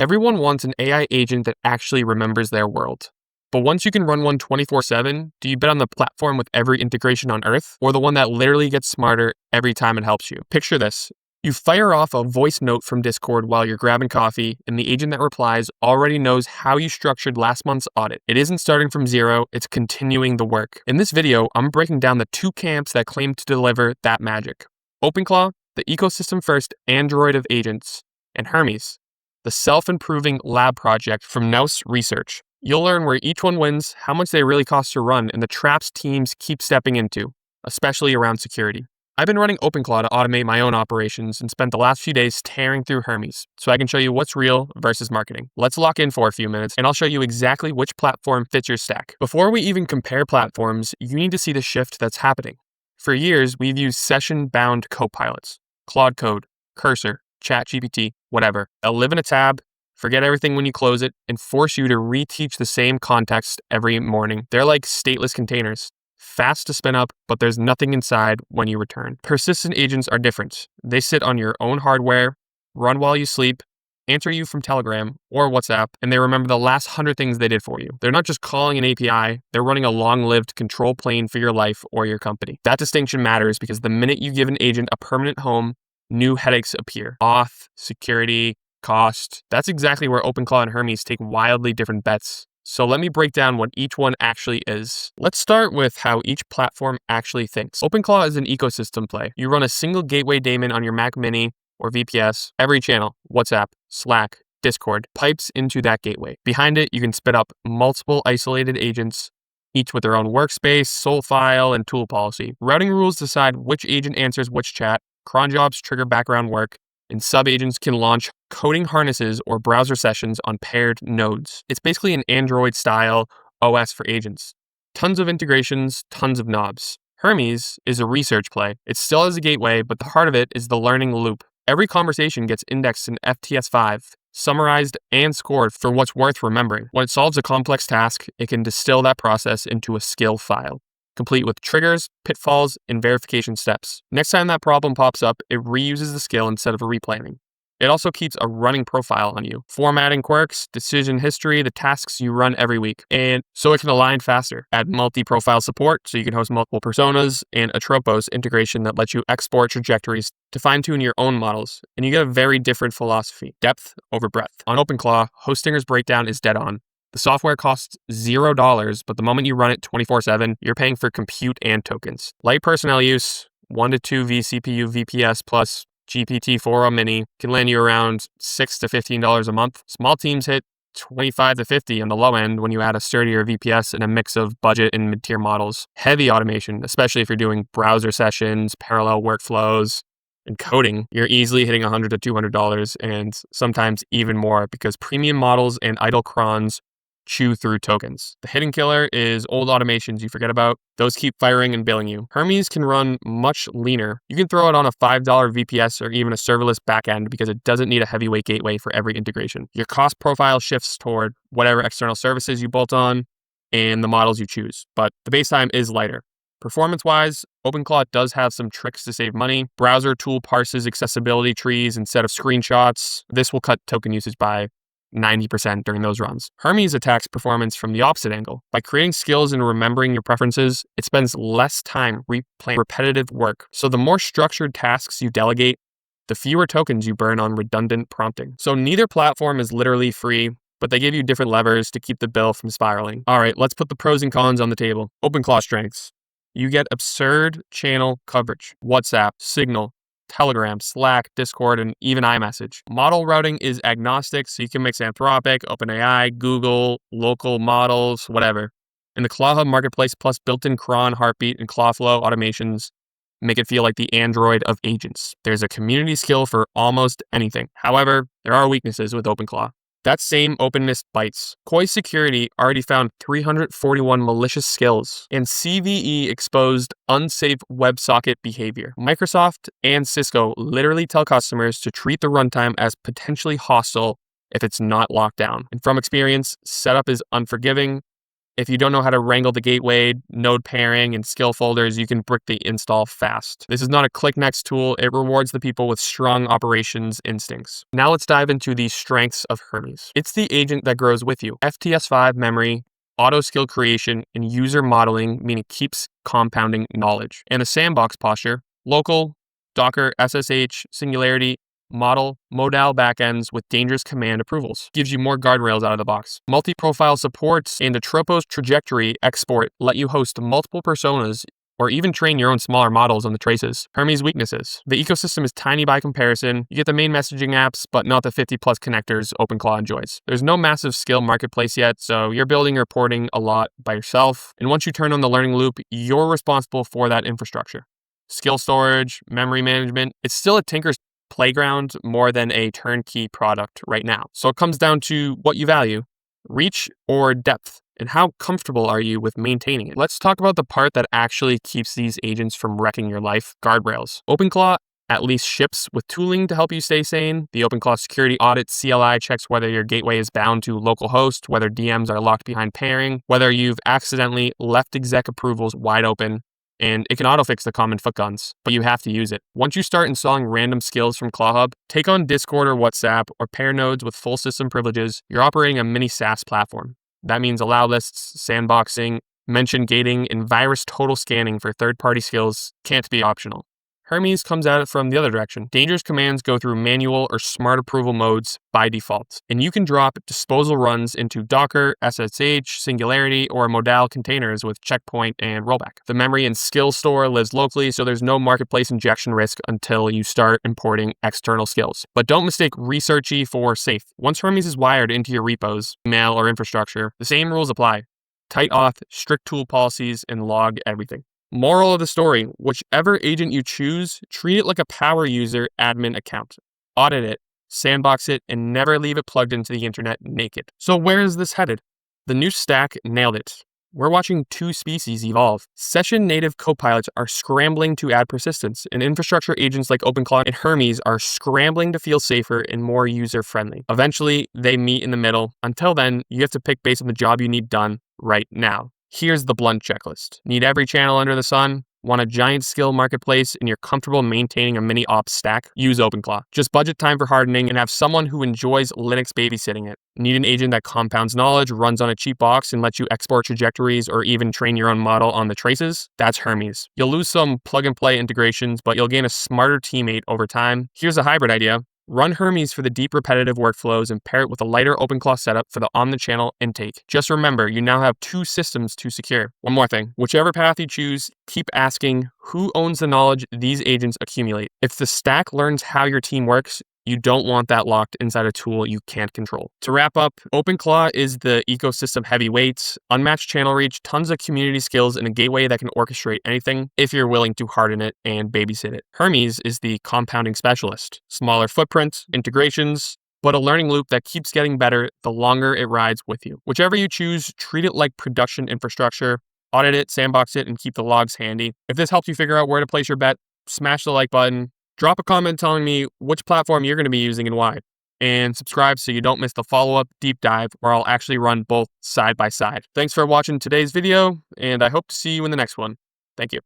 Everyone wants an AI agent that actually remembers their world. But once you can run one 24/7, do you bet on the platform with every integration on Earth, or the one that literally gets smarter every time it helps you? Picture this. You fire off a voice note from Discord while you're grabbing coffee, and the agent that replies already knows how you structured last month's audit. It isn't starting from zero, it's continuing the work. In this video, I'm breaking down the two camps that claim to deliver that magic. OpenClaw, the ecosystem-first Android of agents, and Hermes, the self-improving lab project from Nous Research. You'll learn where each one wins, how much they really cost to run, and the traps teams keep stepping into, especially around security. I've been running OpenClaw to automate my own operations and spent the last few days tearing through Hermes, so I can show you what's real versus marketing. Let's lock in for a few minutes, and I'll show you exactly which platform fits your stack. Before we even compare platforms, you need to see the shift that's happening. For years, we've used session-bound copilots, Claude Code, Cursor, ChatGPT, whatever. They'll live in a tab, forget everything when you close it, and force you to reteach the same context every morning. They're like stateless containers. Fast to spin up, but there's nothing inside when you return. Persistent agents are different. They sit on your own hardware, run while you sleep, answer you from Telegram or WhatsApp, and they remember the last 100 things they did for you. They're not just calling an API, they're running a long-lived control plane for your life or your company. That distinction matters because the minute you give an agent a permanent home, new headaches appear. Auth, security, cost. That's exactly where OpenClaw and Hermes take wildly different bets. So let me break down what each one actually is. Let's start with how each platform actually thinks. OpenClaw is an ecosystem play. You run a single gateway daemon on your Mac Mini or VPS. Every channel, WhatsApp, Slack, Discord, pipes into that gateway. Behind it, you can spit up multiple isolated agents, each with their own workspace, soul file, and tool policy. Routing rules decide which agent answers which chat. Cron jobs trigger background work, and sub-agents can launch coding harnesses or browser sessions on paired nodes. It's basically an Android-style OS for agents. Tons of integrations, tons of knobs. Hermes is a research play. It still has a gateway, but the heart of it is the learning loop. Every conversation gets indexed in FTS5, summarized and scored for what's worth remembering. When it solves a complex task, it can distill that process into a skill file, complete with triggers, pitfalls, and verification steps. Next time that problem pops up, it reuses the skill instead of replanning. It also keeps a running profile on you, formatting quirks, decision history, the tasks you run every week, and so it can align faster. Add multi-profile support so you can host multiple personas, and Atropos integration that lets you export trajectories to fine-tune your own models, and you get a very different philosophy, depth over breadth. On OpenClaw, Hostinger's breakdown is dead on. The software costs $0, but the moment you run it 24/7, you're paying for compute and tokens. Light personnel use, 1 to 2 vCPU VPS plus GPT-4 Mini can land you around $6 to $15 a month. Small teams hit 25 to 50 on the low end when you add a sturdier VPS and a mix of budget and mid-tier models. Heavy automation, especially if you're doing browser sessions, parallel workflows, and coding, you're easily hitting $100 to $200 and sometimes even more because premium models and idle crons chew through tokens. The hidden killer is old automations you forget about. Those keep firing and billing you. Hermes can run much leaner. You can throw it on a $5 VPS or even a serverless backend because it doesn't need a heavyweight gateway for every integration. Your cost profile shifts toward whatever external services you bolt on and the models you choose, but the base time is lighter. Performance-wise, OpenClaw does have some tricks to save money. Browser tool parses accessibility trees instead of screenshots. This will cut token usage by 90% during those runs. Hermes attacks performance from the opposite angle. By creating skills and remembering your preferences, it spends less time replaying repetitive work. So the more structured tasks you delegate, the fewer tokens you burn on redundant prompting. So neither platform is literally free, but they give you different levers to keep the bill from spiraling. All right, let's put the pros and cons on the table. OpenClaw strengths. You get absurd channel coverage. WhatsApp, Signal, Telegram, Slack, Discord, and even iMessage. Model routing is agnostic, so you can mix Anthropic, OpenAI, Google, local models, whatever. And the ClawHub marketplace plus built-in cron, heartbeat, and Clawflow automations make it feel like the Android of agents. There's a community skill for almost anything. However, there are weaknesses with OpenClaw. That same openness bites. Koi Security already found 341 malicious skills, and CVE exposed unsafe WebSocket behavior. Microsoft and Cisco literally tell customers to treat the runtime as potentially hostile if it's not locked down. And from experience, setup is unforgiving, If you don't know how to wrangle the gateway, node pairing, and skill folders, you can brick the install fast. This is not a click next tool. It rewards the people with strong operations instincts. Now let's dive into the strengths of Hermes. It's the agent that grows with you. FTS5 memory, auto skill creation, and user modeling, meaning it keeps compounding knowledge. And the sandbox posture, local, Docker, SSH, Singularity, model backends with dangerous command approvals. Gives you more guardrails out of the box. Multi-profile supports and Atropos trajectory export let you host multiple personas or even train your own smaller models on the traces. Hermes weaknesses. The ecosystem is tiny by comparison. You get the main messaging apps, but not the 50 plus connectors OpenClaw enjoys. There's no massive skill marketplace yet, so you're building and reporting a lot by yourself. And once you turn on the learning loop, you're responsible for that infrastructure. Skill storage, memory management, it's still a tinker's playground more than a turnkey product right now. So it comes down to what you value, reach or depth, and how comfortable are you with maintaining it. Let's talk about the part that actually keeps these agents from wrecking your life, guardrails. OpenClaw at least ships with tooling to help you stay sane. The OpenClaw security audit CLI checks whether your gateway is bound to localhost, whether DMs are locked behind pairing, whether you've accidentally left exec approvals wide open, and it can autofix the common foot guns, but you have to use it. Once you start installing random skills from ClawHub, take on Discord or WhatsApp or pair nodes with full system privileges, you're operating a mini SaaS platform. That means allow lists, sandboxing, mention gating, and virus total scanning for third-party skills can't be optional. Hermes comes at it from the other direction. Dangerous commands go through manual or smart approval modes by default, and you can drop disposal runs into Docker, SSH, Singularity, or modal containers with checkpoint and rollback. The memory and skill store lives locally, so there's no marketplace injection risk until you start importing external skills. But don't mistake researchy for safe. Once Hermes is wired into your repos, email, or infrastructure, the same rules apply. Tight auth, strict tool policies, and log everything. Moral of the story, whichever agent you choose, treat it like a power user admin account. Audit it, sandbox it, and never leave it plugged into the internet naked. So where is this headed? The new stack nailed it. We're watching two species evolve. Session-native copilots are scrambling to add persistence, and infrastructure agents like OpenClaw and Hermes are scrambling to feel safer and more user-friendly. Eventually, they meet in the middle. Until then, you have to pick based on the job you need done right now. Here's the blunt checklist. Need every channel under the sun? Want a giant skill marketplace and you're comfortable maintaining a mini ops stack? Use OpenClaw. Just budget time for hardening and have someone who enjoys Linux babysitting it. Need an agent that compounds knowledge, runs on a cheap box, and lets you export trajectories or even train your own model on the traces? That's Hermes. You'll lose some plug-and-play integrations, but you'll gain a smarter teammate over time. Here's a hybrid idea. Run Hermes for the deep repetitive workflows and pair it with a lighter OpenClaw setup for the on-the-channel intake. Just remember, you now have two systems to secure. One more thing, whichever path you choose, keep asking who owns the knowledge these agents accumulate. If the stack learns how your team works, you don't want that locked inside a tool you can't control. To wrap up, OpenClaw is the ecosystem heavyweight, unmatched channel reach, tons of community skills, and a gateway that can orchestrate anything if you're willing to harden it and babysit it. Hermes is the compounding specialist. Smaller footprint, integrations, but a learning loop that keeps getting better the longer it rides with you. Whichever you choose, treat it like production infrastructure, audit it, sandbox it, and keep the logs handy. If this helps you figure out where to place your bet, smash the like button. Drop a comment telling me which platform you're going to be using and why. And subscribe so you don't miss the follow-up deep dive where I'll actually run both side by side. Thanks for watching today's video, and I hope to see you in the next one. Thank you.